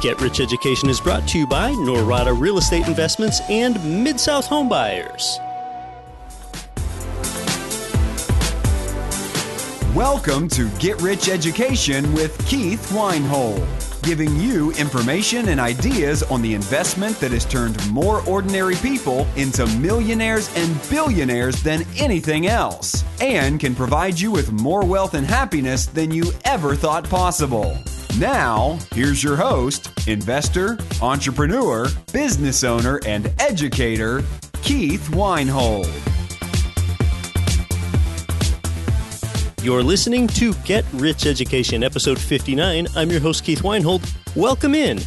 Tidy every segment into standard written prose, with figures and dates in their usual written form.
Get Rich Education is brought to you by Norada Real Estate Investments and Mid-South Homebuyers. Welcome to Get Rich Education with Keith Weinhold, giving you information and ideas on the investment that has turned more ordinary people into millionaires and billionaires than anything else, and can provide you with more wealth and happiness than you ever thought possible. Now, here's your host, investor, entrepreneur, business owner, and educator, Keith Weinhold. You're listening to Get Rich Education, episode 59. I'm your host, Keith Weinhold. Welcome in.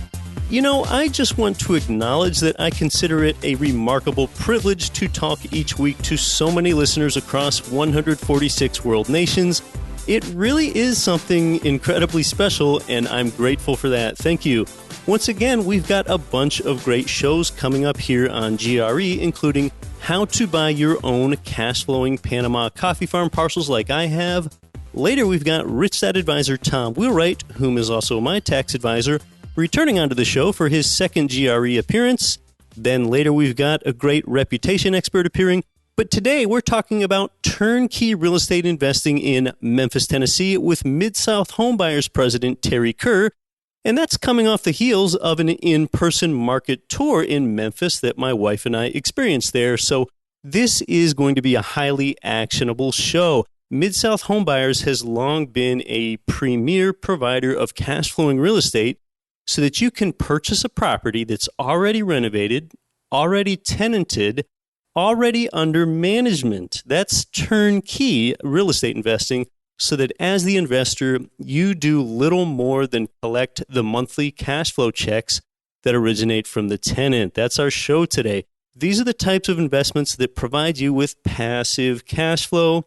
You know, I just want to acknowledge that I consider it a remarkable privilege to talk each week to so many listeners across 146 world nations. It really is something incredibly special, and I'm grateful for that. Thank you. Once again, we've got a bunch of great shows coming up here on GRE, including how to buy your own cash-flowing Panama coffee farm parcels like I have. Later, we've got Rich Dad advisor Tom Wheelwright, whom is also my tax advisor, returning onto the show for his second GRE appearance. Then later, we've got a great reputation expert appearing. But today, we're talking about turnkey real estate investing in Memphis, Tennessee with Mid-South Homebuyers president Terry Kerr. And that's coming off the heels of an in-person market tour in Memphis that my wife and I experienced there. So this is going to be a highly actionable show. Mid-South Homebuyers has long been a premier provider of cash-flowing real estate so that you can purchase a property that's already renovated, already tenanted, already under management. That's turnkey real estate investing, so that as the investor, you do little more than collect the monthly cash flow checks that originate from the tenant. That's our show today. These are the types of investments that provide you with passive cash flow,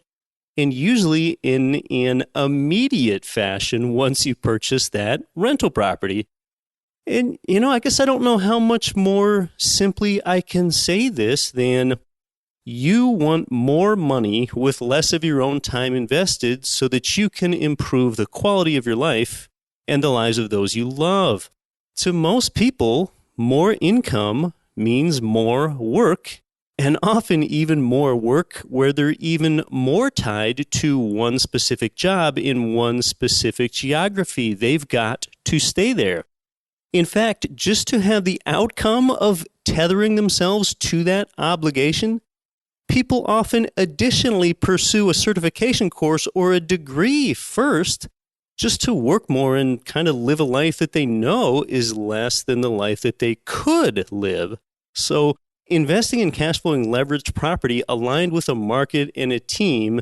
and usually in an immediate fashion once you purchase that rental property. And, you know, I guess I don't know how much more simply I can say this than you want more money with less of your own time invested so that you can improve the quality of your life and the lives of those you love. To most people, more income means more work, and often even more work where they're even more tied to one specific job in one specific geography. They've got to stay there. In fact, just to have the outcome of tethering themselves to that obligation, people often additionally pursue a certification course or a degree first just to work more and kind of live a life that they know is less than the life that they could live. So investing in cash flowing leveraged property aligned with a market and a team,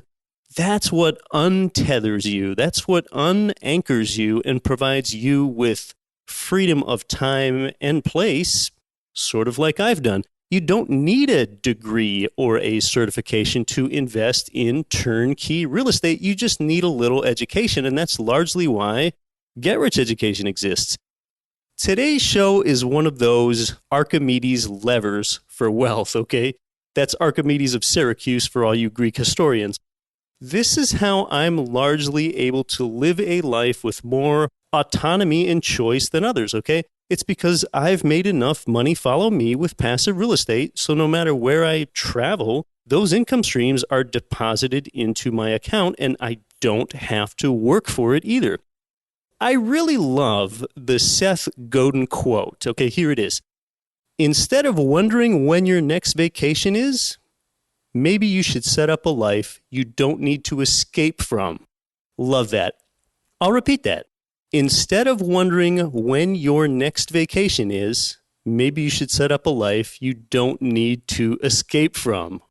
that's what untethers you. That's what unanchors you and provides you with freedom of time and place, sort of like I've done. You don't need a degree or a certification to invest in turnkey real estate. You just need a little education, and that's largely why Get Rich Education exists. Today's show is one of those Archimedes levers for wealth, okay? That's Archimedes of Syracuse for all you Greek historians. This is how I'm largely able to live a life with more autonomy and choice than others, okay? It's because I've made enough money follow me with passive real estate, so no matter where I travel, those income streams are deposited into my account, and I don't have to work for it either. I really love the Seth Godin quote. Okay, here it is. Instead of wondering when your next vacation is, maybe you should set up a life you don't need to escape from. Love that. I'll repeat that. Instead of wondering when your next vacation is, maybe you should set up a life you don't need to escape from.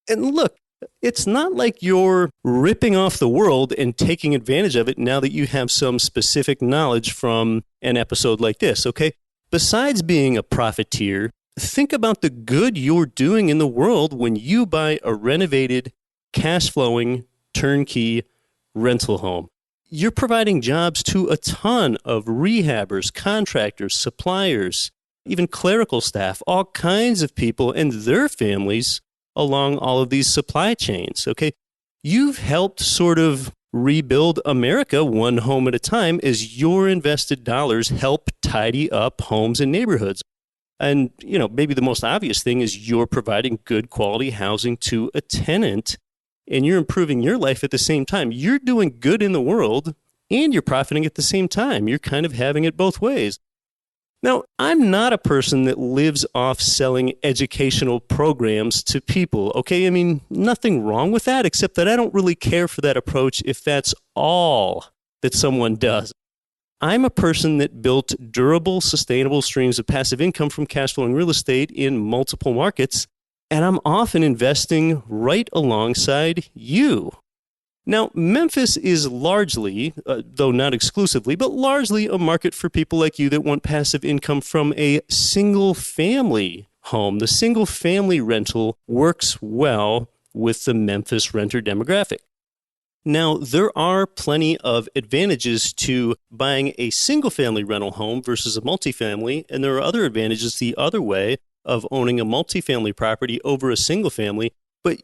And look, it's not like you're ripping off the world and taking advantage of it now that you have some specific knowledge from an episode like this, okay? Besides being a profiteer, think about the good you're doing in the world when you buy a renovated, cash-flowing, turnkey rental home. You're providing jobs to a ton of rehabbers, contractors, suppliers, even clerical staff, all kinds of people and their families along all of these supply chains, okay? You've helped sort of rebuild America one home at a time as your invested dollars help tidy up homes and neighborhoods. And, maybe the most obvious thing is you're providing good quality housing to a tenant and you're improving your life at the same time. You're doing good in the world and you're profiting at the same time. You're kind of having it both ways. Now, I'm not a person that lives off selling educational programs to people, okay? I mean, nothing wrong with that, except that I don't really care for that approach if that's all that someone does. I'm a person that built durable, sustainable streams of passive income from cash flowing real estate in multiple markets, and I'm often investing right alongside you. Now, Memphis is largely, though not exclusively, but largely a market for people like you that want passive income from a single-family home. The single-family rental works well with the Memphis renter demographic. Now, there are plenty of advantages to buying a single-family rental home versus a multifamily, and there are other advantages the other way of owning a multifamily property over a single-family. But,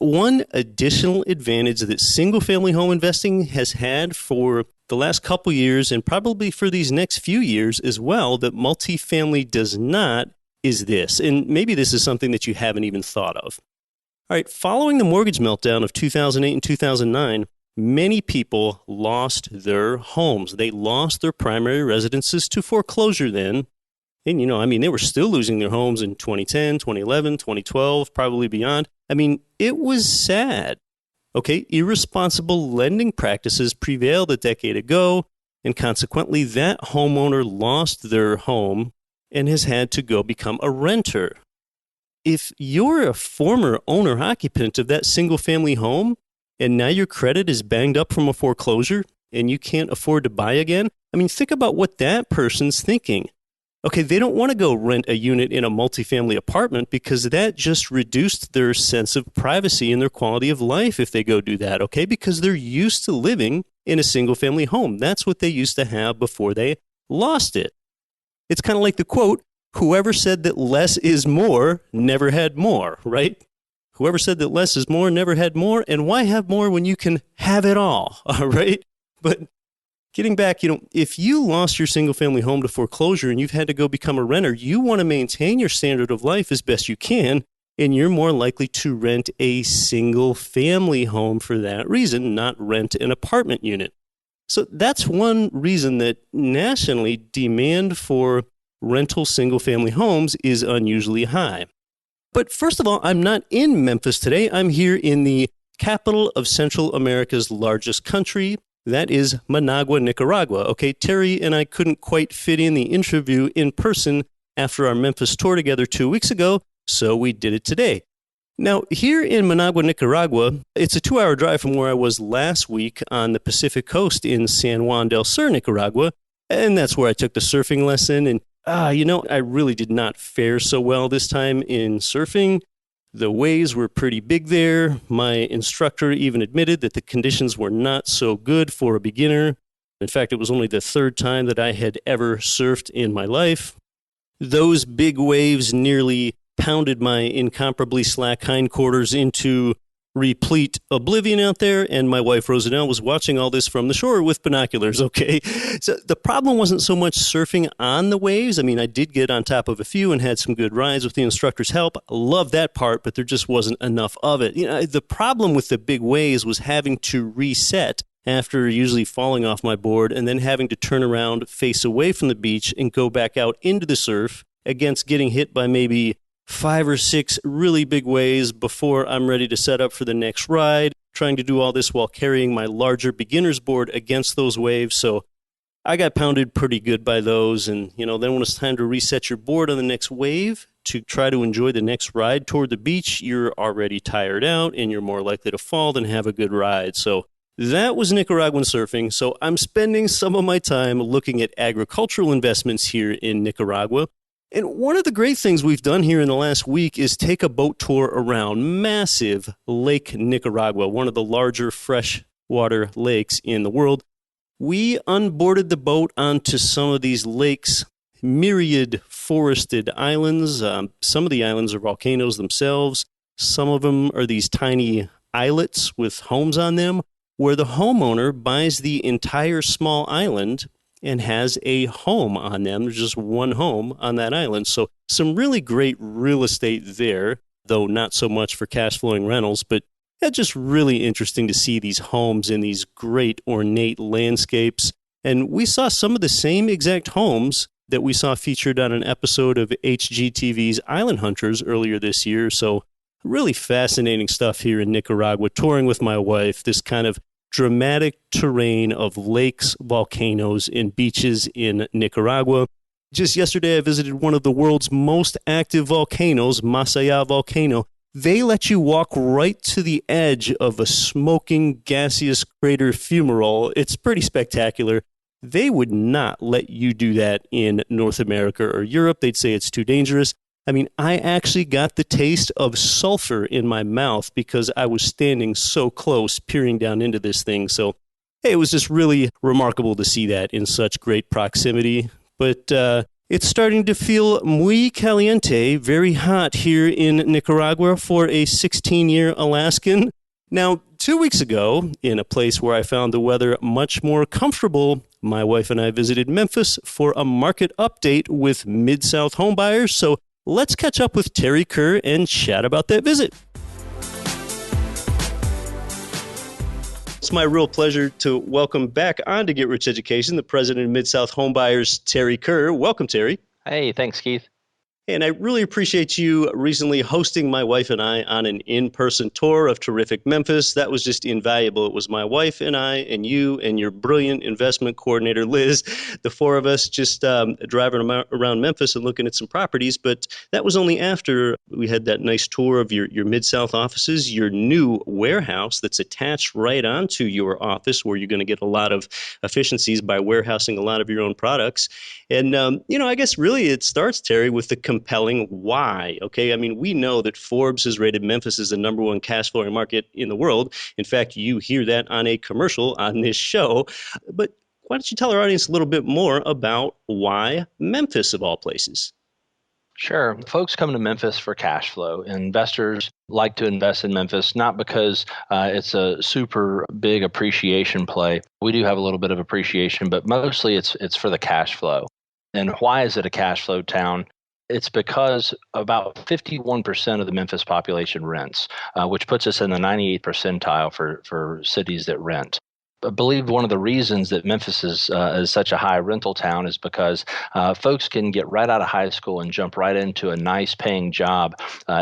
one additional advantage that single-family home investing has had for the last couple years and probably for these next few years as well that multifamily does not is this. And maybe this is something that you haven't even thought of. All right, following the mortgage meltdown of 2008 and 2009, many people lost their homes. They lost their primary residences to foreclosure then. And, they were still losing their homes in 2010, 2011, 2012, probably beyond. It was sad. Okay, irresponsible lending practices prevailed a decade ago, and consequently, that homeowner lost their home and has had to go become a renter. If you're a former owner-occupant of that single-family home, and now your credit is banged up from a foreclosure, and you can't afford to buy again, think about what that person's thinking. Okay, they don't want to go rent a unit in a multifamily apartment because that just reduced their sense of privacy and their quality of life if they go do that, okay? Because they're used to living in a single-family home. That's what they used to have before they lost it. It's kind of like the quote, whoever said that less is more never had more, right? Whoever said that less is more never had more, and why have more when you can have it all right? But getting back, if you lost your single-family home to foreclosure and you've had to go become a renter, you want to maintain your standard of life as best you can, and you're more likely to rent a single-family home for that reason, not rent an apartment unit. So that's one reason that nationally demand for rental single-family homes is unusually high. But first of all, I'm not in Memphis today. I'm here in the capital of Central America's largest country. That is Managua, Nicaragua. Okay, Terry and I couldn't quite fit in the interview in person after our Memphis tour together 2 weeks ago, so we did it today. Now, here in Managua, Nicaragua, it's a 2-hour drive from where I was last week on the Pacific coast in San Juan del Sur, Nicaragua, and that's where I took the surfing lesson. And, I really did not fare so well this time in surfing. The waves were pretty big there. My instructor even admitted that the conditions were not so good for a beginner. In fact, it was only the third time that I had ever surfed in my life. Those big waves nearly pounded my incomparably slack hindquarters into replete oblivion out there, and my wife Rosanelle was watching all this from the shore with binoculars, okay? So the problem wasn't so much surfing on the waves. I did get on top of a few and had some good rides with the instructor's help. I love that part, but there just wasn't enough of it. The problem with the big waves was having to reset after usually falling off my board and then having to turn around, face away from the beach, and go back out into the surf against getting hit by maybe 5 or 6 really big waves before I'm ready to set up for the next ride, trying to do all this while carrying my larger beginner's board against those waves. So I got pounded pretty good by those. And, then when it's time to reset your board on the next wave to try to enjoy the next ride toward the beach, you're already tired out and you're more likely to fall than have a good ride. So that was Nicaraguan surfing. So I'm spending some of my time looking at agricultural investments here in Nicaragua. And one of the great things we've done here in the last week is take a boat tour around massive Lake Nicaragua, one of the larger freshwater lakes in the world. We unboarded the boat onto some of these lakes, myriad forested islands. Some of the islands are volcanoes themselves. Some of them are these tiny islets with homes on them. where the homeowner buys the entire small island and has a home on them. There's just one home on that island. So some really great real estate there, though not so much for cash flowing rentals, but yeah, just really interesting to see these homes in these great ornate landscapes. And we saw some of the same exact homes that we saw featured on an episode of HGTV's Island Hunters earlier this year. So really fascinating stuff here in Nicaragua, touring with my wife, this kind of dramatic terrain of lakes, volcanoes, and beaches in Nicaragua. Just yesterday, I visited one of the world's most active volcanoes, Masaya Volcano. They let you walk right to the edge of a smoking gaseous crater fumarole. It's pretty spectacular. They would not let you do that in North America or Europe. They'd say it's too dangerous. I mean, I actually got the taste of sulfur in my mouth because I was standing so close, peering down into this thing. So, hey, it was just really remarkable to see that in such great proximity. But it's starting to feel muy caliente, very hot here in Nicaragua for a 16-year Alaskan. Now, 2 weeks ago, in a place where I found the weather much more comfortable, my wife and I visited Memphis for a market update with Mid-South homebuyers. So let's catch up with Terry Kerr and chat about that visit. It's my real pleasure to welcome back on to Get Rich Education, the president of Mid-South Homebuyers, Terry Kerr. Welcome, Terry. Hey, thanks, Keith. And I really appreciate you recently hosting my wife and I on an in-person tour of terrific Memphis. That was just invaluable. It was my wife and I and you and your brilliant investment coordinator, Liz, the four of us just driving around Memphis and looking at some properties. But that was only after we had that nice tour of your Mid-South offices, your new warehouse that's attached right onto your office where you're going to get a lot of efficiencies by warehousing a lot of your own products. And, I guess really it starts, Terry, with the compelling why. Okay. I mean, we know that Forbes has rated Memphis as the number one cash flowing market in the world. In fact, you hear that on a commercial on this show. But why don't you tell our audience a little bit more about why Memphis of all places? Sure. Folks come to Memphis for cash flow. Investors like to invest in Memphis, not because it's a super big appreciation play. We do have a little bit of appreciation, but mostly it's for the cash flow. And why is it a cash flow town? It's because about 51% of the Memphis population rents, which puts us in the 98th percentile for cities that rent. I believe one of the reasons that Memphis is such a high rental town is because folks can get right out of high school and jump right into a nice paying job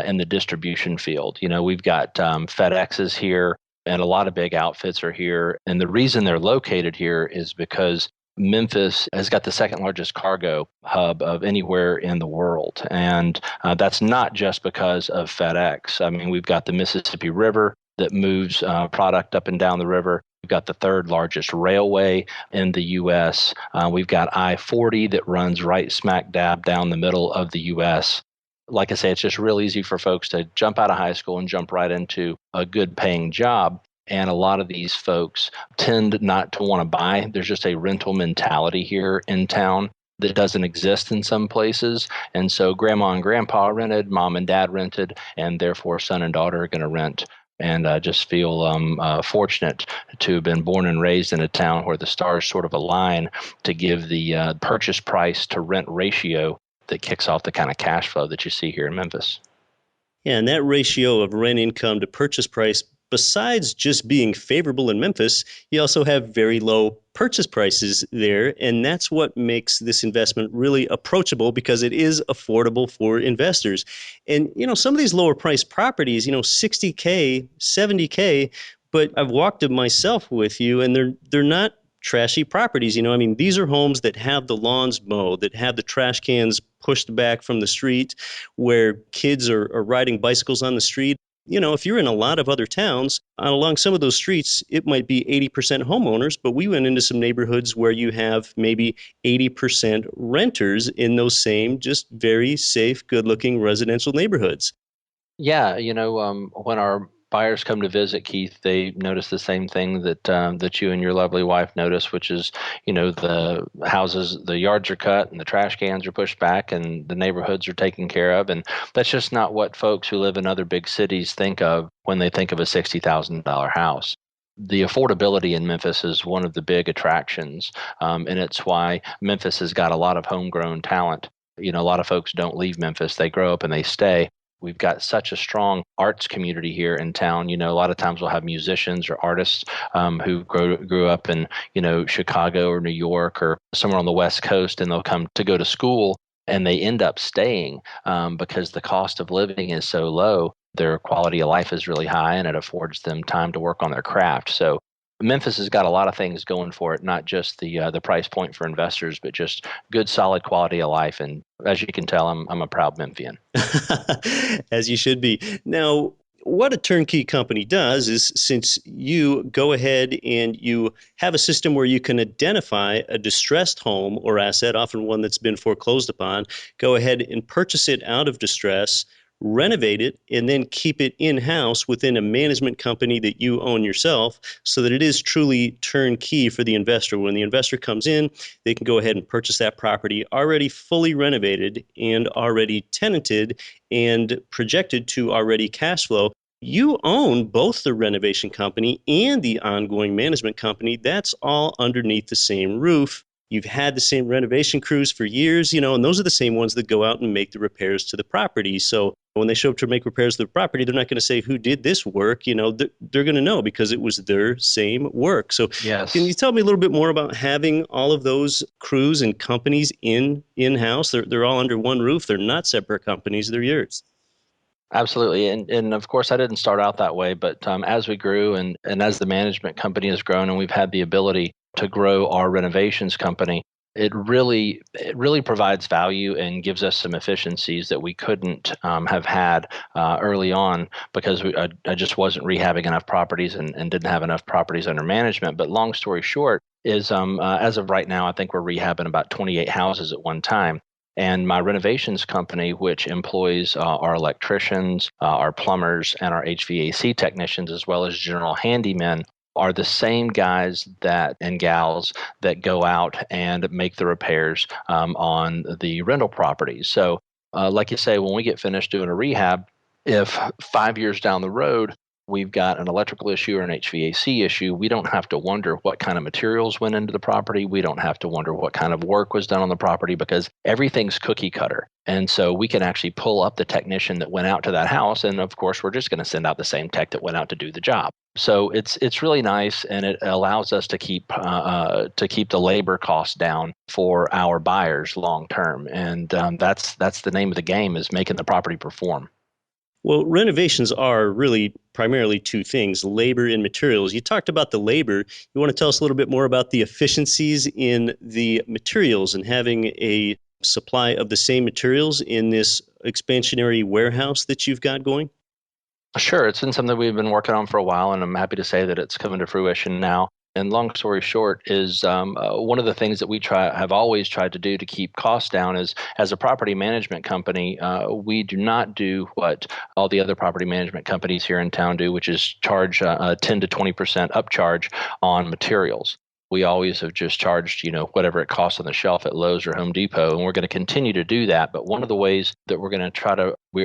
in the distribution field. You know, we've got FedEx's here and a lot of big outfits are here. And the reason they're located here is because Memphis has got the second largest cargo hub of anywhere in the world. And that's not just because of FedEx. I mean, we've got the Mississippi River that moves product up and down the river. We've got the third largest railway in the U.S. We've got I-40 that runs right smack dab down the middle of the U.S. Like I say, it's just real easy for folks to jump out of high school and jump right into a good paying job. And a lot of these folks tend not to want to buy. There's just a rental mentality here in town that doesn't exist in some places. And so grandma and grandpa rented, mom and dad rented, and therefore son and daughter are going to rent. And I just feel fortunate to have been born and raised in a town where the stars sort of align to give the purchase price to rent ratio that kicks off the kind of cash flow that you see here in Memphis. Yeah, and that ratio of rent income to purchase price, besides just being favorable in Memphis, you also have very low purchase prices there. And that's what makes this investment really approachable because it is affordable for investors. And, some of these lower priced properties, $60K, $70K, but I've walked them myself with you and they're not trashy properties. These are homes that have the lawns mowed, that have the trash cans pushed back from the street, where kids are riding bicycles on the street. If you're in a lot of other towns, along some of those streets, it might be 80% homeowners, but we went into some neighborhoods where you have maybe 80% renters in those same, just very safe, good-looking residential neighborhoods. Yeah, when our buyers come to visit, Keith, they notice the same thing that you and your lovely wife notice, which is, the houses, the yards are cut and the trash cans are pushed back and the neighborhoods are taken care of. And that's just not what folks who live in other big cities think of when they think of a $60,000 house. the affordability in Memphis is one of the big attractions, and it's why Memphis has got a lot of homegrown talent. A lot of folks don't leave Memphis; they grow up and they stay. We've got such a strong arts community here in town. A lot of times we'll have musicians or artists who grew up in Chicago or New York or somewhere on the West Coast, and they'll come to go to school, and they end up staying because the cost of living is so low. Their quality of life is really high, and it affords them time to work on their craft. So Memphis has got a lot of things going for it, not just the price point for investors, but just good, solid quality of life. And as you can tell, I'm a proud Memphian. As you should be. Now, what a turnkey company does is, since you go ahead and you have a system where you can identify a distressed home or asset, often one that's been foreclosed upon, go ahead and purchase it out of distress, renovate it, and then keep it in-house within a management company that you own yourself, so that it is truly turnkey for the investor. When the investor comes in, they can go ahead and purchase that property already fully renovated and already tenanted and projected to already cash flow. You own both the renovation company and the ongoing management company. That's all underneath the same roof. You've had the same renovation crews for years, and those are the same ones that go out and make the repairs to the property. So when they show up to make repairs to the property, they're not going to say, who did this work? They're going to know because it was their same work. So yes. Can you tell me a little bit more about having all of those crews and companies in-house? They're all under one roof. They're not separate companies. They're yours. Absolutely. And of course, I didn't start out that way, but as we grew and as the management company has grown and we've had the ability to grow our renovations company, it really provides value and gives us some efficiencies that we couldn't have had early on because I just wasn't rehabbing enough properties and didn't have enough properties under management. But long story short is as of right now, I think we're rehabbing about 28 houses at one time. And my renovations company, which employs our electricians, our plumbers, and our HVAC technicians, as well as general handymen, are the same guys and gals that go out and make the repairs on the rental properties. So like you say, when we get finished doing a rehab, if 5 years down the road, we've got an electrical issue or an HVAC issue, we don't have to wonder what kind of materials went into the property. We don't have to wonder what kind of work was done on the property because everything's cookie cutter. And so we can actually pull up the technician that went out to that house. And of course, we're just going to send out the same tech that went out to do the job. So it's really nice, and it allows us to keep the labor costs down for our buyers long term. And that's the name of the game, is making the property perform. Well, renovations are really primarily two things, labor and materials. You talked about the labor. You want to tell us a little bit more about the efficiencies in the materials and having a supply of the same materials in this expansionary warehouse that you've got going? Sure. It's been something we've been working on for a while, and I'm happy to say that it's coming to fruition now. And long story short is one of the things that we have always tried to do to keep costs down is, as a property management company, we do not do what all the other property management companies here in town do, which is charge a 10 to 20% upcharge on materials. We always have just charged, whatever it costs on the shelf at Lowe's or Home Depot, and we're going to continue to do that. But one of the ways that we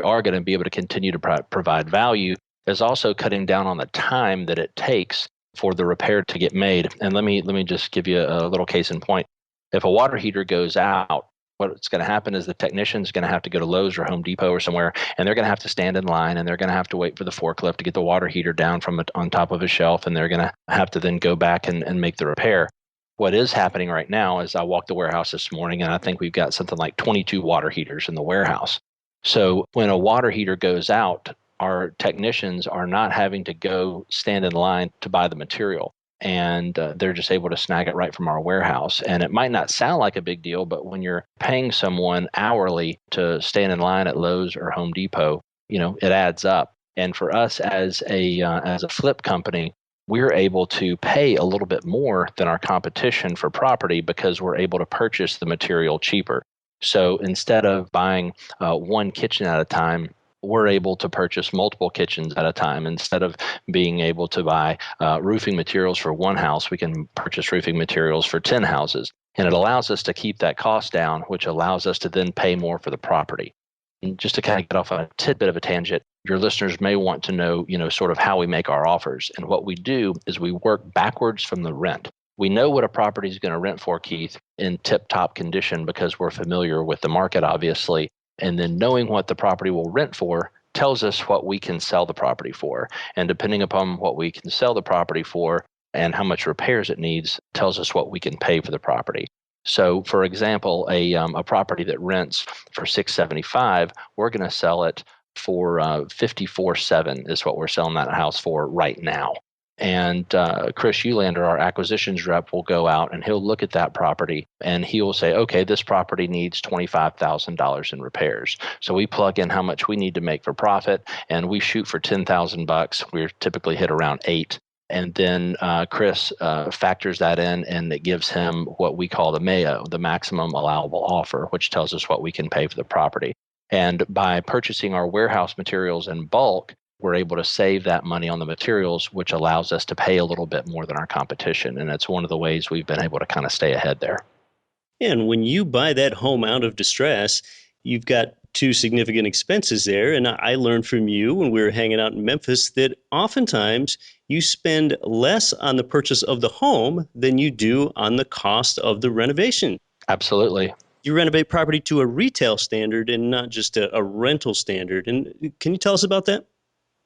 are going to be able to continue to provide value is also cutting down on the time that it takes for the repair to get made. And let me just give you a little case in point. If a water heater goes out, what's going to happen is the technician's going to have to go to Lowe's or Home Depot or somewhere, and they're going to have to stand in line, and they're going to have to wait for the forklift to get the water heater down from on top of a shelf, and they're going to have to then go back and make the repair. What is happening right now is I walked the warehouse this morning, and I think we've got something like 22 water heaters in the warehouse. So when a water heater goes out, our technicians are not having to go stand in line to buy the material. And they're just able to snag it right from our warehouse. And it might not sound like a big deal, but when you're paying someone hourly to stand in line at Lowe's or Home Depot, it adds up. And for us as a flip company, we're able to pay a little bit more than our competition for property because we're able to purchase the material cheaper. So instead of buying one kitchen at a time, we're able to purchase multiple kitchens at a time. Instead of being able to buy roofing materials for one house, we can purchase roofing materials for 10 houses. And it allows us to keep that cost down, which allows us to then pay more for the property. And just to kind of get off on a tidbit of a tangent, your listeners may want to know, sort of how we make our offers. And what we do is we work backwards from the rent. We know what a property is going to rent for, Keith, in tip-top condition because we're familiar with the market, obviously. And then knowing what the property will rent for tells us what we can sell the property for. And depending upon what we can sell the property for and how much repairs it needs, tells us what we can pay for the property. So, for example, a property that rents for $675, we're going to sell it for $54,700 is what we're selling that house for right now. And Chris Eulander, our acquisitions rep, will go out and he'll look at that property and he will say, okay, this property needs $25,000 in repairs. So we plug in how much we need to make for profit and we shoot for $10,000. We're typically hit around $8,000. And then Chris factors that in and it gives him what we call the MAO, the maximum allowable offer, which tells us what we can pay for the property. And by purchasing our warehouse materials in bulk, we're able to save that money on the materials, which allows us to pay a little bit more than our competition. And it's one of the ways we've been able to kind of stay ahead there. And when you buy that home out of distress, you've got two significant expenses there. And I learned from you when we were hanging out in Memphis that oftentimes you spend less on the purchase of the home than you do on the cost of the renovation. Absolutely. You renovate property to a retail standard and not just a rental standard. And can you tell us about that?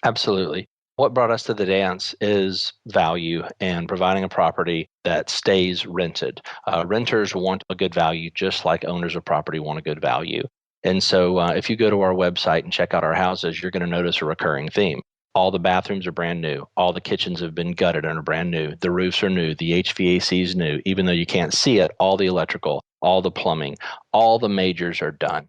Absolutely. What brought us to the dance is value and providing a property that stays rented. Renters want a good value just like owners of property want a good value. And so if you go to our website and check out our houses, you're going to notice a recurring theme. All the bathrooms are brand new. All the kitchens have been gutted and are brand new. The roofs are new. The HVAC is new. Even though you can't see it, all the electrical, all the plumbing, all the majors are done.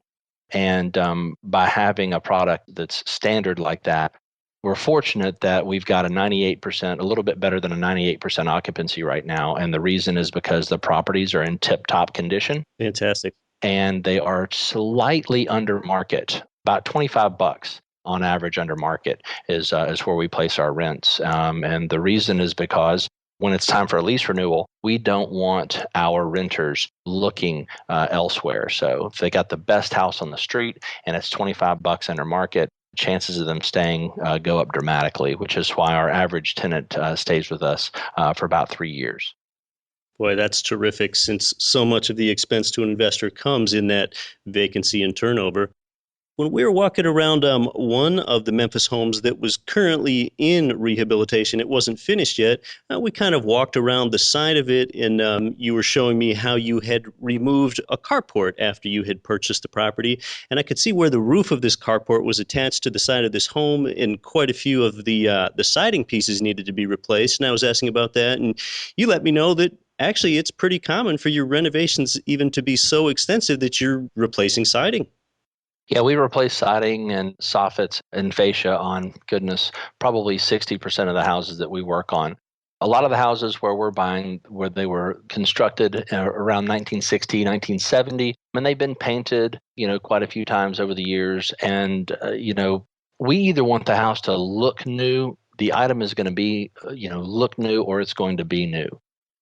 And by having a product that's standard like that, we're fortunate that we've got a 98%, a little bit better than a 98% occupancy right now. And the reason is because the properties are in tip-top condition. Fantastic. And they are slightly under market, about $25 on average under market is where we place our rents. And the reason is because when it's time for a lease renewal, we don't want our renters looking elsewhere. So if they got the best house on the street and it's $25 under market, chances of them staying go up dramatically, which is why our average tenant stays with us for about 3 years. Boy, that's terrific since so much of the expense to an investor comes in that vacancy and turnover. When we were walking around one of the Memphis homes that was currently in rehabilitation, it wasn't finished yet. We kind of walked around the side of it, and you were showing me how you had removed a carport after you had purchased the property. And I could see where the roof of this carport was attached to the side of this home, and quite a few of the siding pieces needed to be replaced. And I was asking about that, and you let me know that actually it's pretty common for your renovations even to be so extensive that you're replacing siding. Yeah, we replace siding and soffits and fascia on, goodness, probably 60% of the houses that we work on. A lot of the houses where we're buying, where they were constructed around 1960, 1970, and they've been painted, quite a few times over the years. And, we either want the house to look new, the item is going to be, look new, or it's going to be new.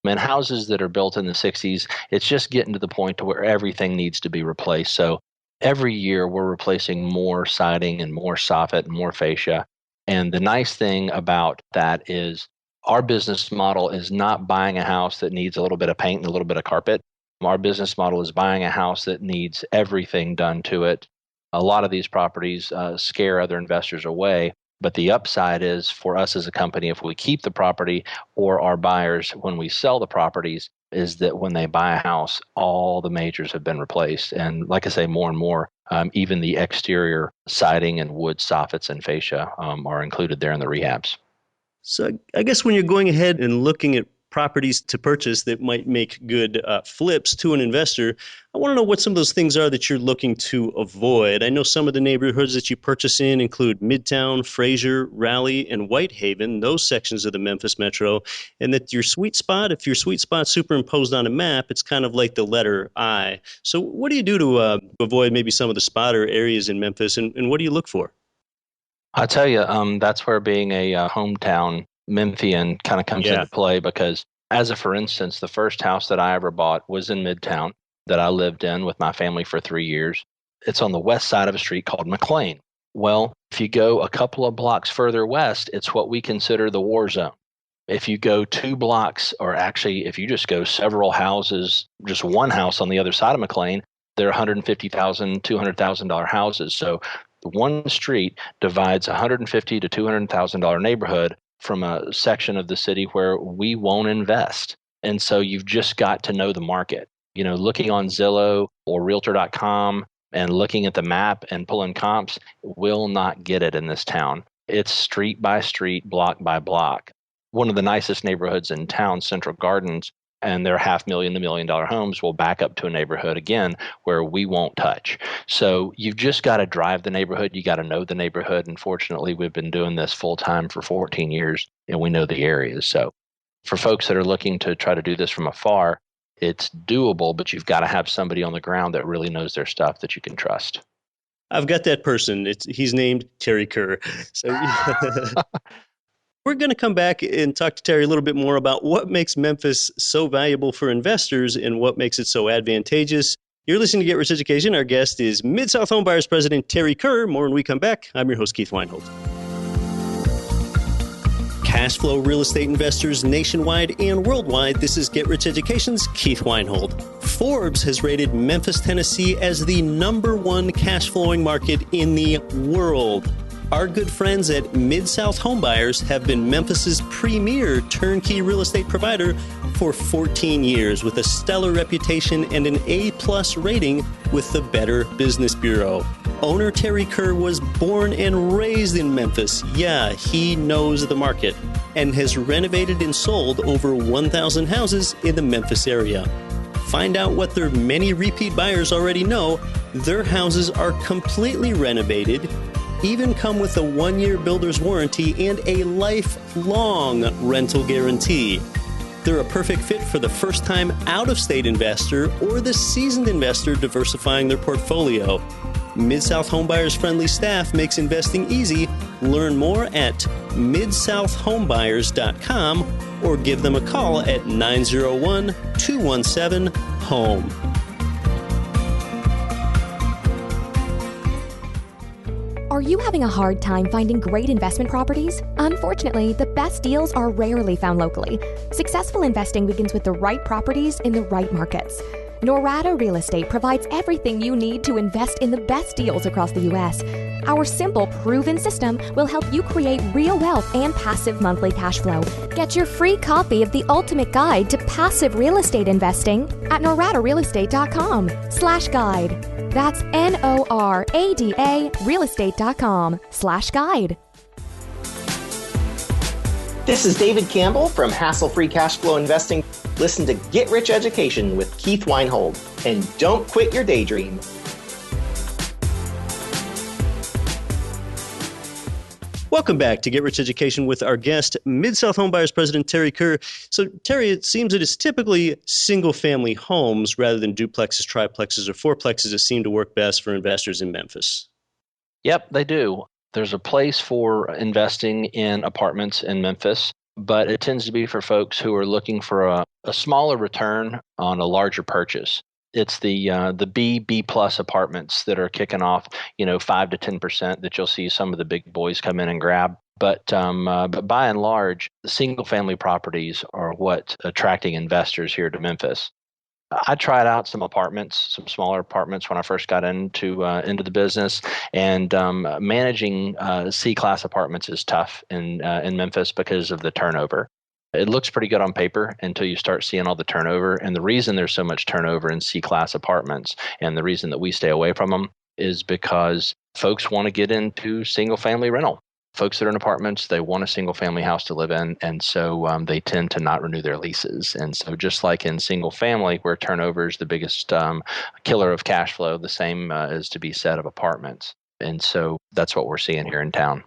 And houses that are built in the 60s, it's just getting to the point to where everything needs to be replaced. So every year we're replacing more siding and more soffit and more fascia. And the nice thing about that is our business model is not buying a house that needs a little bit of paint and a little bit of carpet. Our business model is buying a house that needs everything done to it. A lot of these properties scare other investors away. But the upside is for us as a company, if we keep the property, or our buyers, when we sell the properties, is that when they buy a house, all the majors have been replaced. And like I say, more and more, even the exterior siding and wood soffits and fascia are included there in the rehabs. So I guess when you're going ahead and looking at properties to purchase that might make good flips to an investor, I want to know what some of those things are that you're looking to avoid. I know some of the neighborhoods that you purchase in include Midtown, Fraser, Raleigh, and Whitehaven, those sections of the Memphis metro, and that your sweet spot, if your sweet spot's superimposed on a map, it's kind of like the letter I. So what do you do to avoid maybe some of the spotter areas in Memphis, and what do you look for? I tell you, that's where being a hometown Memphian kind of comes into play, because for instance, the first house that I ever bought was in Midtown that I lived in with my family for 3 years. It's on the west side of a street called McLean. Well, if you go a couple of blocks further west, it's what we consider the war zone. If you go 2 blocks, or actually, if you just go several houses, just one house on the other side of McLean, they're $150,000, $200,000 houses. So one street divides $150,000 to $200,000 neighborhood from a section of the city where we won't invest. And so you've just got to know the market. Looking on Zillow or Realtor.com and looking at the map and pulling comps will not get it in this town. It's street by street, block by block. One of the nicest neighborhoods in town, Central Gardens, and their $500,000 to $1 million homes will back up to a neighborhood again where we won't touch. So you've just got to drive the neighborhood. You got to know the neighborhood. And fortunately, we've been doing this full time for 14 years and we know the areas. So for folks that are looking to try to do this from afar, it's doable, but you've got to have somebody on the ground that really knows their stuff that you can trust. I've got that person. He's named Terry Kerr. So we're going to come back and talk to Terry a little bit more about what makes Memphis so valuable for investors and what makes it so advantageous. You're listening to Get Rich Education. Our guest is Mid-South Homebuyers President Terry Kerr. More when we come back. I'm your host, Keith Weinhold. Cash flow real estate investors nationwide and worldwide, this is Get Rich Education's Keith Weinhold. Forbes has rated Memphis, Tennessee as the #1 cash flowing market in the world. Our good friends at Mid-South Homebuyers have been Memphis's premier turnkey real estate provider for 14 years with a stellar reputation and an A+ rating with the Better Business Bureau. Owner Terry Kerr was born and raised in Memphis. Yeah, he knows the market and has renovated and sold over 1,000 houses in the Memphis area. Find out what their many repeat buyers already know. Their houses are completely renovated, even come with a 1-year builder's warranty and a lifelong rental guarantee. They're a perfect fit for the first-time out-of-state investor or the seasoned investor diversifying their portfolio. Mid-South Homebuyers' friendly staff makes investing easy. Learn more at midsouthhomebuyers.com or give them a call at 901-217-HOME. Are you having a hard time finding great investment properties? Unfortunately, the best deals are rarely found locally. Successful investing begins with the right properties in the right markets. Norada Real Estate provides everything you need to invest in the best deals across the U.S. Our simple, proven system will help you create real wealth and passive monthly cash flow. Get your free copy of the ultimate guide to passive real estate investing at noradarealestate.com/guide. That's NORADA realestate.com/guide. This is David Campbell from Hassle-Free Cash Flow Investing. Listen to Get Rich Education with Keith Weinhold, and don't quit your daydream. Welcome back to Get Rich Education with our guest, Mid-South Homebuyers President Terry Kerr. So, Terry, it seems it is typically single-family homes rather than duplexes, triplexes, or fourplexes that seem to work best for investors in Memphis. Yep, they do. There's a place for investing in apartments in Memphis, but it tends to be for folks who are looking for a smaller return on a larger purchase. It's the B plus apartments that are kicking off, 5 to 10% that you'll see some of the big boys come in and grab. But by and large, the single family properties are what's attracting investors here to Memphis. I tried out some smaller apartments when I first got into the business, and managing C-class apartments is tough in Memphis because of the turnover. It looks pretty good on paper until you start seeing all the turnover. And the reason there's so much turnover in C-class apartments, and the reason that we stay away from them, is because folks want to get into single-family rental. Folks that are in apartments, they want a single-family house to live in, and so they tend to not renew their leases. And so just like in single-family, where turnover is the biggest killer of cash flow, the same is to be said of apartments. And so that's what we're seeing here in town.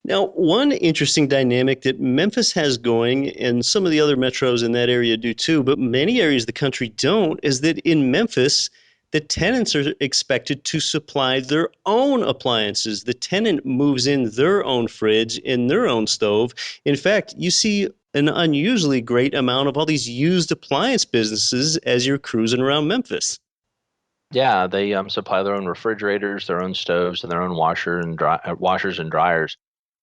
Now, one interesting dynamic that Memphis has going, and some of the other metros in that area do too, but many areas of the country don't, is that in Memphis, the tenants are expected to supply their own appliances. The tenant moves in their own fridge and their own stove. In fact, you see an unusually great amount of all these used appliance businesses as you're cruising around Memphis. Yeah, they supply their own refrigerators, their own stoves, and their own washers and dryers.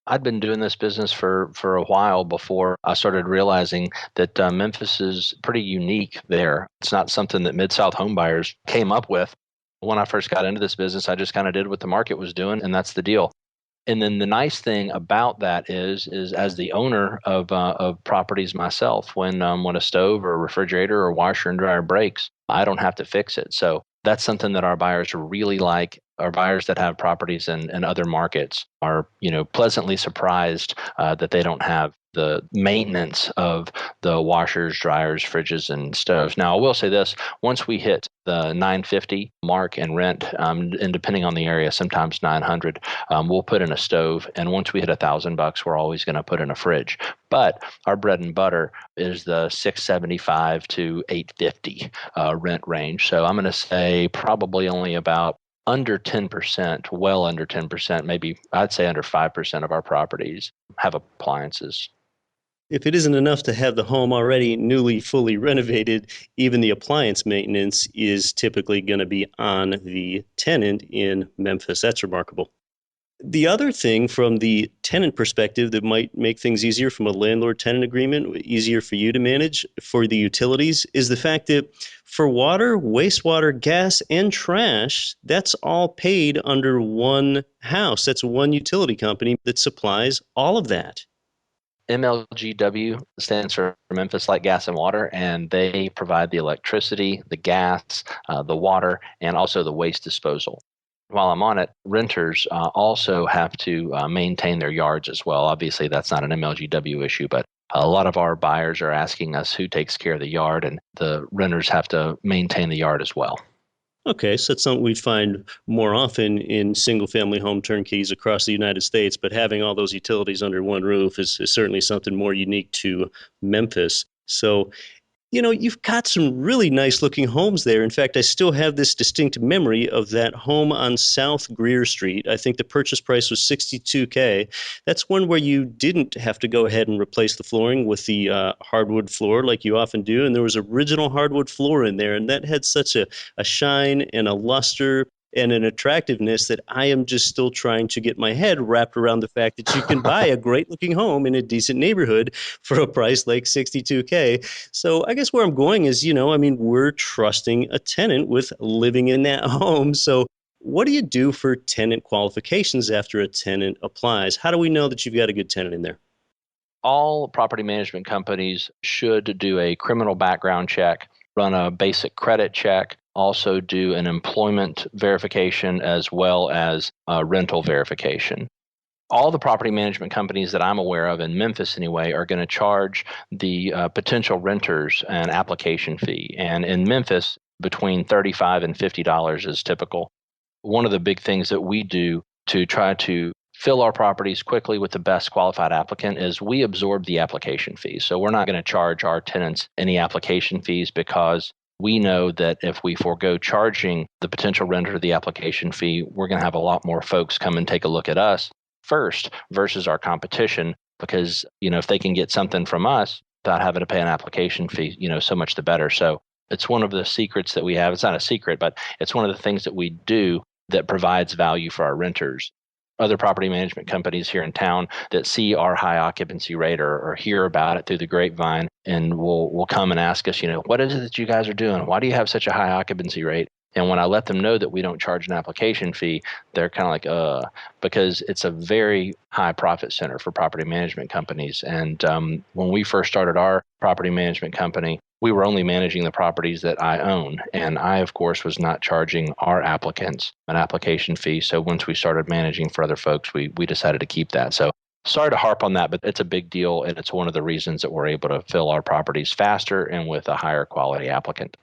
I'd been doing this business for a while before I started realizing that Memphis is pretty unique there. It's not something that Mid-South home buyers came up with. When I first got into this business, I just kind of did what the market was doing, and that's the deal. And then the nice thing about that is as the owner of properties myself, when a stove or a refrigerator or washer and dryer breaks, I don't have to fix it. So that's something that our buyers really like. Our buyers that have properties in other markets are, pleasantly surprised that they don't have the maintenance of the washers, dryers, fridges, and stoves. Now, I will say this: once we hit the 950 mark in rent, and depending on the area, sometimes 900, we'll put in a stove. And once we hit $1,000, we're always going to put in a fridge. But our bread and butter is the 675 to 850 rent range. So I'm going to say probably only about under 10%, well under 10%, maybe I'd say under 5% of our properties have appliances. If it isn't enough to have the home already newly fully renovated, even the appliance maintenance is typically going to be on the tenant in Memphis. That's remarkable. The other thing from the tenant perspective that might make things easier from a landlord-tenant agreement, easier for you to manage for the utilities, is the fact that for water, wastewater, gas, and trash, that's all paid under one house. That's one utility company that supplies all of that. MLGW stands for Memphis Light, Gas, and Water, and they provide the electricity, the gas, the water, and also the waste disposal. While I'm on it, renters also have to maintain their yards as well. Obviously, that's not an MLGW issue, but a lot of our buyers are asking us who takes care of the yard, and the renters have to maintain the yard as well. Okay, so it's something we find more often in single-family home turnkeys across the United States, but having all those utilities under one roof is certainly something more unique to Memphis. So, you've got some really nice looking homes there. In fact, I still have this distinct memory of that home on South Greer Street. I think the purchase price was $62K. That's one where you didn't have to go ahead and replace the flooring with the hardwood floor like you often do. And there was original hardwood floor in there. And that had such a shine and a luster and an attractiveness that I am just still trying to get my head wrapped around the fact that you can buy a great looking home in a decent neighborhood for a price like $62K. So I guess where I'm going is, we're trusting a tenant with living in that home. So what do you do for tenant qualifications after a tenant applies? How do we know that you've got a good tenant in there? All property management companies should do a criminal background check, run a basic credit check, also do an employment verification as well as a rental verification. All the property management companies that I'm aware of in Memphis anyway are going to charge the potential renters an application fee. And in Memphis, between $35 and $50 is typical. One of the big things that we do to try to fill our properties quickly with the best qualified applicant is we absorb the application fee. So we're not going to charge our tenants any application fees because we know that if we forego charging the potential renter the application fee, we're going to have a lot more folks come and take a look at us first versus our competition because, if they can get something from us without having to pay an application fee, so much the better. So it's one of the secrets that we have. It's not a secret, but it's one of the things that we do that provides value for our renters. Other property management companies here in town that see our high occupancy rate or hear about it through the grapevine and will come and ask us, what is it that you guys are doing? Why do you have such a high occupancy rate? And when I let them know that we don't charge an application fee, they're kind of like, because it's a very high profit center for property management companies. And when we first started our property management company, we were only managing the properties that I own. And I, of course, was not charging our applicants an application fee. So once we started managing for other folks, we decided to keep that. So sorry to harp on that, but it's a big deal. And it's one of the reasons that we're able to fill our properties faster and with a higher quality applicant.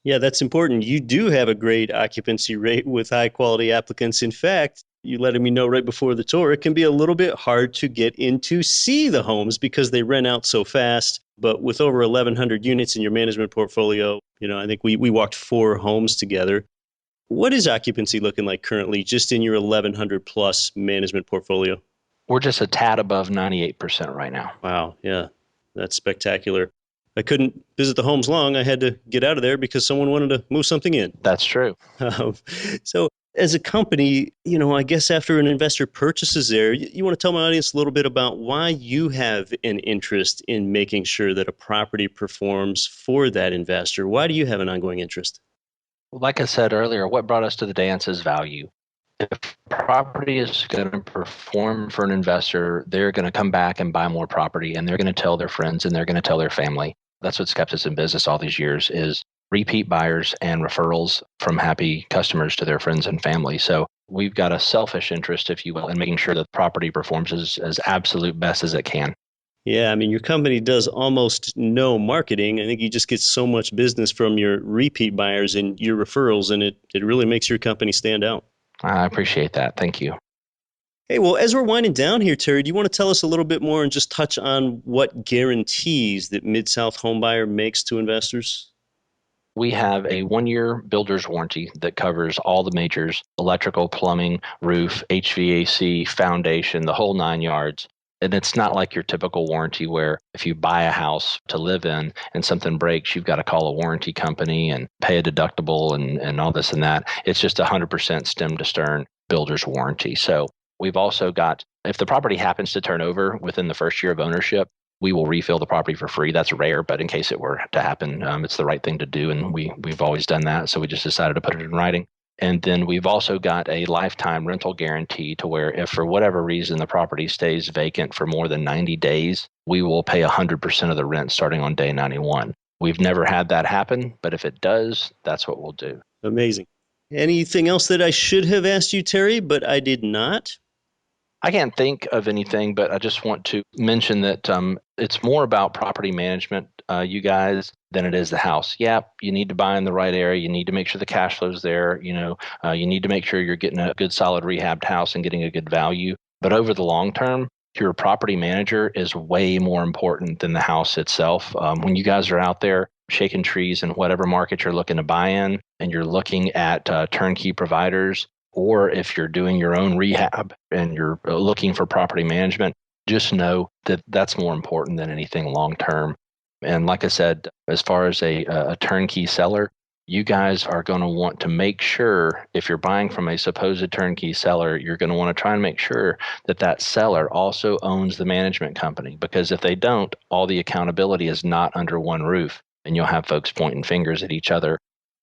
Yeah, that's important. You do have a great occupancy rate with high quality applicants. In fact, you letting me know right before the tour, it can be a little bit hard to get in to see the homes because they rent out so fast. But with over 1,100 units in your management portfolio, I think we walked 4 homes together. What is occupancy looking like currently just in your 1,100 plus management portfolio? We're just a tad above 98% right now. Wow. Yeah, that's spectacular. I couldn't visit the homes long. I had to get out of there because someone wanted to move something in. That's true. Um, so as a company, I guess after an investor purchases there, you want to tell my audience a little bit about why you have an interest in making sure that a property performs for that investor. Why do you have an ongoing interest? Like I said earlier, what brought us to the dance is value. If property is going to perform for an investor, they're going to come back and buy more property, and they're going to tell their friends and they're going to tell their family. That's what's kept us in business all these years is repeat buyers and referrals from happy customers to their friends and family. So we've got a selfish interest, if you will, in making sure that the property performs as absolute best as it can. Yeah, I mean, your company does almost no marketing. I think you just get so much business from your repeat buyers and your referrals, and it really makes your company stand out. I appreciate that. Thank you. Hey, well, as we're winding down here, Terry, do you want to tell us a little bit more and just touch on what guarantees that Mid-South Homebuyer makes to investors? We have a 1-year builder's warranty that covers all the majors: electrical, plumbing, roof, HVAC, foundation, the whole 9 yards. And it's not like your typical warranty where if you buy a house to live in and something breaks, you've got to call a warranty company and pay a deductible and all this and that. It's just 100% stem to stern builder's warranty. So we've also got, if the property happens to turn over within the first year of ownership, we will refill the property for free. That's rare, but in case it were to happen, it's the right thing to do. And we've always done that. So we just decided to put it in writing. And then we've also got a lifetime rental guarantee to where if for whatever reason the property stays vacant for more than 90 days, we will pay 100% of the rent starting on day 91. We've never had that happen, but if it does, that's what we'll do. Amazing. Anything else that I should have asked you, Terry, but I did not? I can't think of anything, but I just want to mention that it's more about property management, you guys, than it is the house. Yeah, you need to buy in the right area. You need to make sure the cash flow's there. You need to make sure you're getting a good, solid rehabbed house and getting a good value. But over the long term, your property manager is way more important than the house itself. When you guys are out there shaking trees in whatever market you're looking to buy in, and you're looking at turnkey providers, or if you're doing your own rehab and you're looking for property management, just know that that's more important than anything long term. And like I said, as far as a turnkey seller, you guys are going to want to make sure, if you're buying from a supposed turnkey seller, you're going to want to try and make sure that that seller also owns the management company. Because if they don't, all the accountability is not under one roof, and you'll have folks pointing fingers at each other.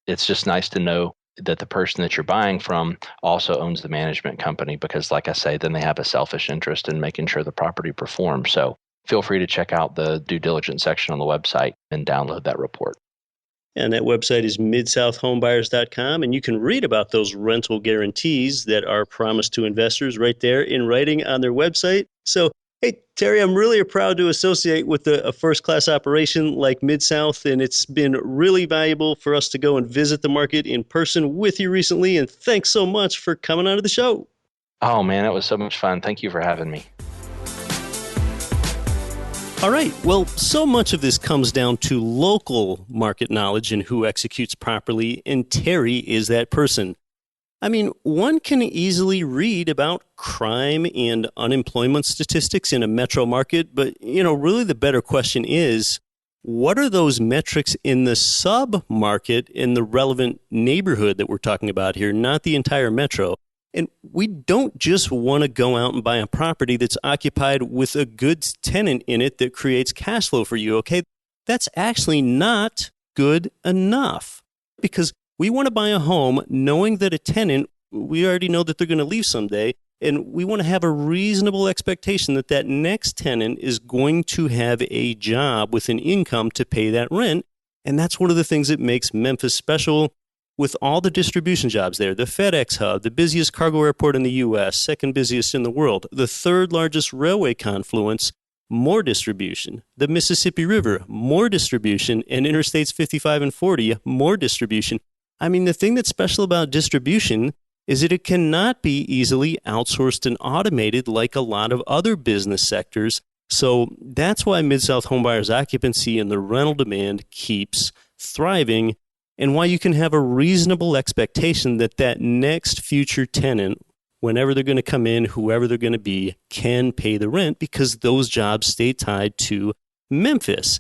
It's just nice to know that the person that you're buying from also owns the management company, because like I say, then they have a selfish interest in making sure the property performs. So feel free to check out the due diligence section on the website and download that report. And that website is midsouthhomebuyers.com, and you can read about those rental guarantees that are promised to investors right there in writing on their website. So, hey, Terry, I'm really proud to associate with a first-class operation like Mid-South, and it's been really valuable for us to go and visit the market in person with you recently, and thanks so much for coming on to the show. Oh, man, it was so much fun. Thank you for having me. All right. Well, so much of this comes down to local market knowledge and who executes properly, and Terry is that person. I mean, one can easily read about crime and unemployment statistics in a metro market, but, really the better question is, what are those metrics in the sub-market in the relevant neighborhood that we're talking about here, not the entire metro? And we don't just want to go out and buy a property that's occupied with a good tenant in it that creates cash flow for you, okay? That's actually not good enough, because we want to buy a home knowing that a tenant, we already know that they're going to leave someday, and we want to have a reasonable expectation that that next tenant is going to have a job with an income to pay that rent. And that's one of the things that makes Memphis special. With all the distribution jobs there, the FedEx hub, the busiest cargo airport in the U.S., second busiest in the world, the third largest railway confluence, more distribution, the Mississippi River, more distribution, and Interstates 55 and 40, more distribution. I mean, the thing that's special about distribution is that it cannot be easily outsourced and automated like a lot of other business sectors. So that's why Mid-South Homebuyers occupancy and the rental demand keeps thriving, and why you can have a reasonable expectation that that next future tenant, whenever they're going to come in, whoever they're going to be, can pay the rent, because those jobs stay tied to Memphis.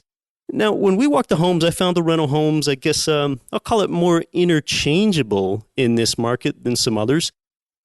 Now, when we walked the homes, I found the rental homes, I guess I'll call it more interchangeable in this market than some others.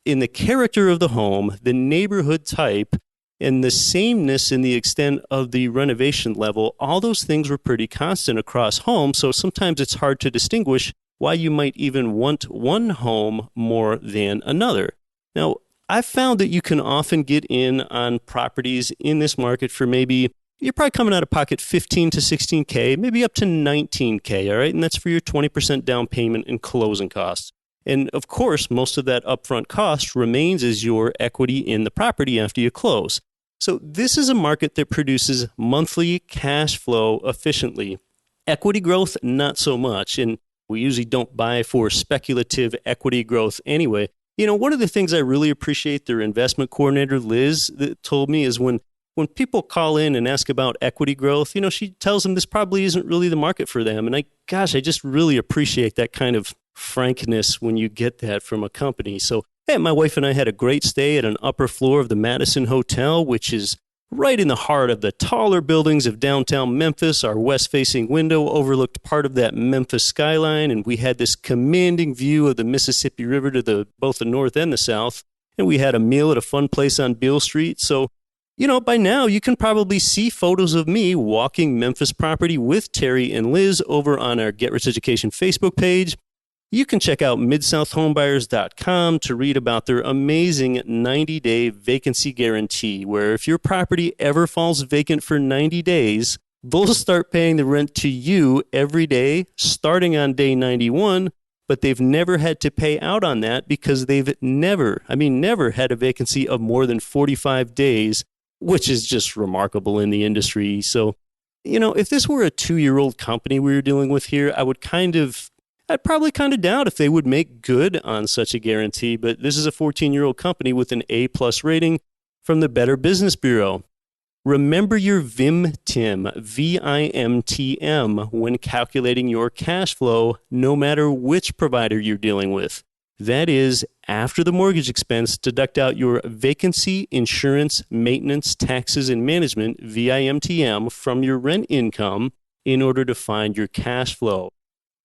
In the character of the home, the neighborhood type, and the sameness in the extent of the renovation level, all those things were pretty constant across homes, so sometimes it's hard to distinguish why you might even want one home more than another. Now, I've found that you can often get in on properties in this market for maybe, you're probably coming out of pocket 15 to 16K, maybe up to 19K, all right? And that's for your 20% down payment and closing costs. And of course, most of that upfront cost remains as your equity in the property after you close. So this is a market that produces monthly cash flow efficiently. Equity growth, not so much. And we usually don't buy for speculative equity growth anyway. You know, one of the things I really appreciate their investment coordinator, Liz, that told me is when people call in and ask about equity growth, you know, she tells them this probably isn't really the market for them. And I just really appreciate that kind of frankness when you get that from a company. So, hey, my wife and I had a great stay at an upper floor of the Madison Hotel, which is right in the heart of the taller buildings of downtown Memphis. Our west-facing window overlooked part of that Memphis skyline, and we had this commanding view of the Mississippi River to both the north and the south. And we had a meal at a fun place on Beale Street. So, you know, by now you can probably see photos of me walking Memphis property with Terry and Liz over on our Get Rich Education Facebook page. You can check out MidSouthHomebuyers.com to read about their amazing 90-day vacancy guarantee, where if your property ever falls vacant for 90 days, they'll start paying the rent to you every day, starting on day 91, but they've never had to pay out on that because they've never had a vacancy of more than 45 days, which is just remarkable in the industry. So, you know, if this were a 2-year-old company we were dealing with here, I'd probably kind of doubt if they would make good on such a guarantee, but this is a 14-year-old company with an A+ rating from the Better Business Bureau. Remember your VIMTM, V-I-M-T-M, when calculating your cash flow, no matter which provider you're dealing with. That is, after the mortgage expense, deduct out your vacancy, insurance, maintenance, taxes, and management, VIMTM, from your rent income in order to find your cash flow.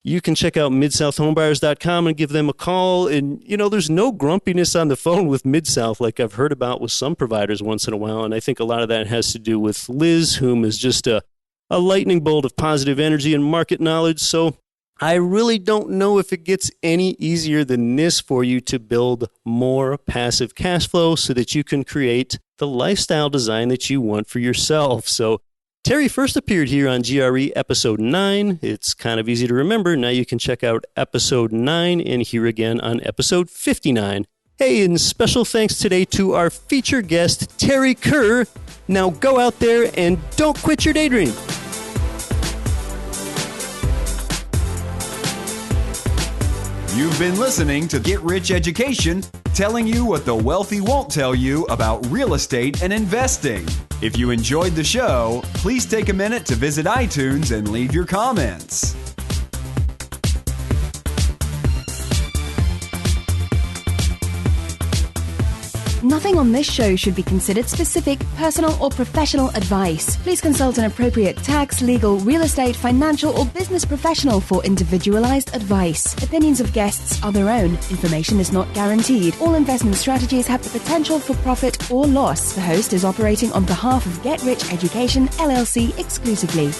You can check out MidSouthHomebuyers.com and give them a call. And, you know, there's no grumpiness on the phone with Mid-South like I've heard about with some providers once in a while. And I think a lot of that has to do with Liz, whom is just a lightning bolt of positive energy and market knowledge. So I really don't know if it gets any easier than this for you to build more passive cash flow so that you can create the lifestyle design that you want for yourself. So Terry first appeared here on GRE episode 9. It's kind of easy to remember. Now you can check out episode 9 and here again on episode 59. Hey, and special thanks today to our feature guest, Terry Kerr. Now go out there and don't quit your daydream. You've been listening to Get Rich Education, telling you what the wealthy won't tell you about real estate and investing. If you enjoyed the show, please take a minute to visit iTunes and leave your comments. Nothing on this show should be considered specific, personal, or professional advice. Please consult an appropriate tax, legal, real estate, financial, or business professional for individualized advice. Opinions of guests are their own. Information is not guaranteed. All investment strategies have the potential for profit or loss. The host is operating on behalf of Get Rich Education, LLC exclusively.